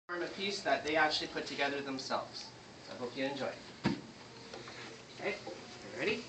Form a piece that they actually put together themselves. So I hope you enjoy. Okay, you ready?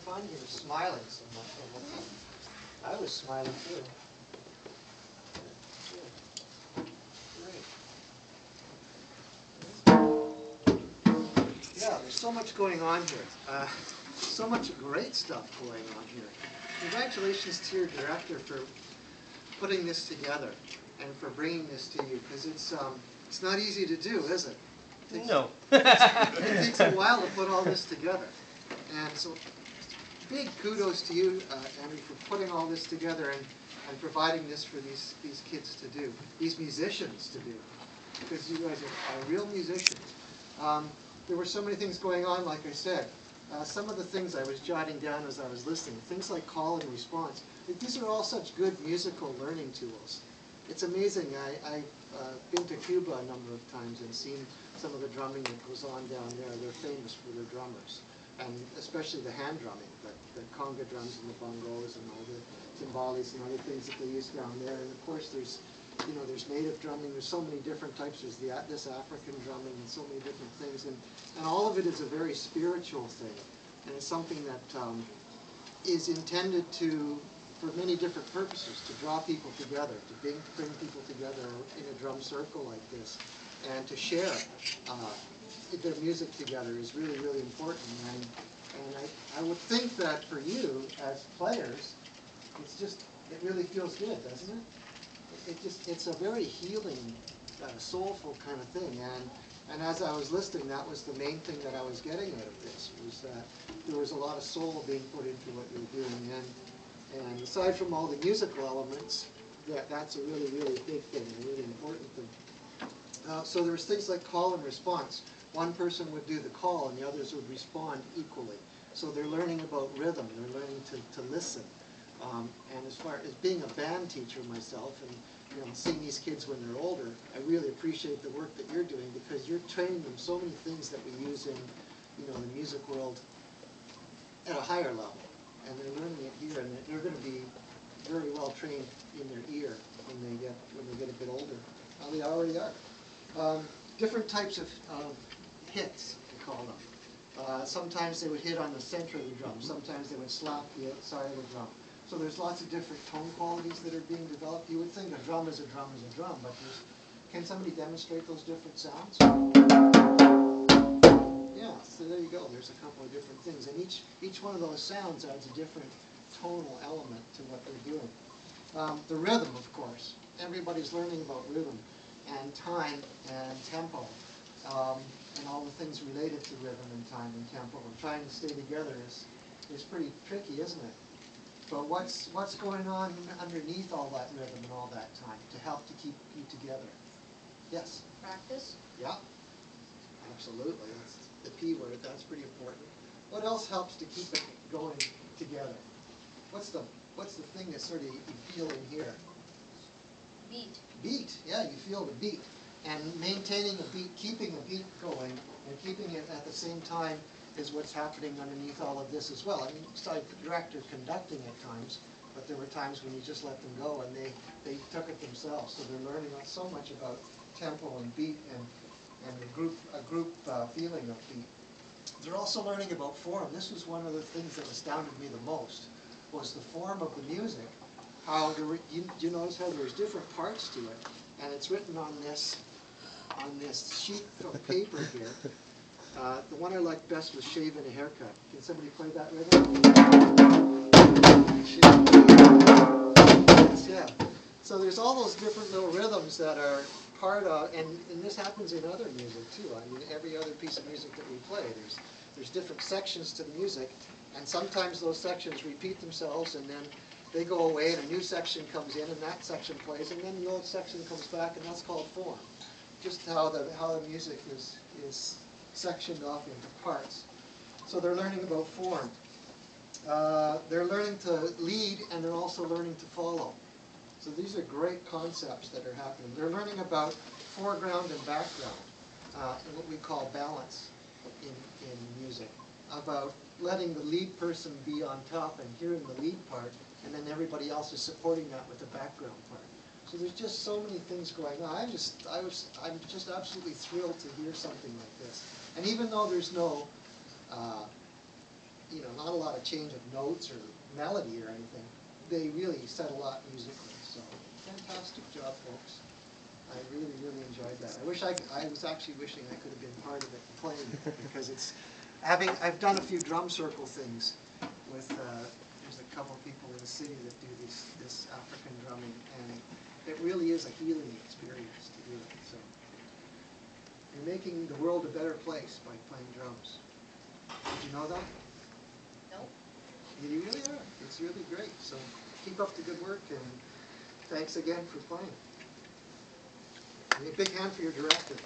fun here smiling so much all the time. I was smiling too. Great. Yeah, there's so much going on here. So much great stuff going on here. Congratulations to your director for putting this together and for bringing this to you, because it's not easy to do, is it? No. It takes a while to put all this together. And so big kudos to you, Andrew, for putting all this together and providing this for these kids to do, these musicians to do, because you guys are real musicians. There were so many things going on, like I said. Some of the things I was jotting down as I was listening, things like call and response. These are all such good musical learning tools. It's amazing. I've been to Cuba a number of times and seen some of the drumming that goes on down there. They're famous for their drummers, and especially the hand drumming, the conga drums and the bongos and all the timbales and other things that they use down there. And of course, there's native drumming. There's so many different types. There's this African drumming and so many different things, and all of it is a very spiritual thing, and it's something that is intended for many different purposes, to draw people together, to bring people together in a drum circle like this, and to share their music together is really, really important. And I would think that for you as players, it really feels good, doesn't it? It's a very healing, soulful kind of thing. And as I was listening, that was the main thing that I was getting out of this, was that there was a lot of soul being put into what you're doing. And aside from all the musical elements, that's a really, really big thing, a really important thing. So there was things like call and response. One person would do the call and the others would respond equally. So they're learning about rhythm, they're learning to listen. And as far as being a band teacher myself, and seeing these kids when they're older, I really appreciate the work that you're doing, because you're training them so many things that we use in the music world at a higher level. And they're learning it here, and they're going to be very well trained in their ear when they get a bit older. They already are. Different types of hits, we call them. Sometimes they would hit on the center of the drum. Sometimes they would slap the outside of the drum. So there's lots of different tone qualities that are being developed. You would think a drum is a drum is a drum, but can somebody demonstrate those different sounds? Yeah, so there you go. There's a couple of different things. And each one of those sounds adds a different tonal element to what they're doing. The rhythm, of course. Everybody's learning about rhythm and time and tempo, and all the things related to rhythm and time and tempo. And trying to stay together is pretty tricky, isn't it? But what's going on underneath all that rhythm and all that time to help to keep you together? Yes? Practice. Yeah, absolutely. That's the P word. That's pretty important. What else helps to keep it going together? What's the thing that sort of you feel in here? Beat. Beat. Yeah, you feel the beat. And maintaining a beat, keeping a beat going, and keeping it at the same time is what's happening underneath all of this as well. I mean, besides the director conducting at times, but there were times when you just let them go and they took it themselves. So they're learning so much about tempo and beat and a group feeling of beat. They're also learning about form. This was one of the things that astounded me the most, was the form of the music. How you notice how there's different parts to it, and it's written on this sheet of paper here. The one I liked best was Shave and a Haircut. Can somebody play that rhythm? Yeah. So there's all those different little rhythms that are part of, and this happens in other music too. I mean, every other piece of music that we play, there's different sections to the music, and sometimes those sections repeat themselves, and then they go away, and a new section comes in, and that section plays, and then the old section comes back, and that's called form. Just how the music is sectioned off into parts. So they're learning about form. They're learning to lead, and they're also learning to follow. So these are great concepts that are happening. They're learning about foreground and background, and what we call balance in music. About letting the lead person be on top and hearing the lead part, and then everybody else is supporting that with the background part. So there's just so many things going on. I'm just absolutely thrilled to hear something like this. And even though there's no not a lot of change of notes or melody or anything. They really said a lot musically, so fantastic job, folks. I really, really enjoyed that. I was actually wishing I could have been part of it and playing it, because I've done a few drum circle things with, there's a couple of people in the city that do this African drumming, and it really is a healing experience to do it, so. You're making the world a better place by playing drums. Did you know that? No. You really are. It's really great. So keep up the good work, and thanks again for playing. A big hand for your director.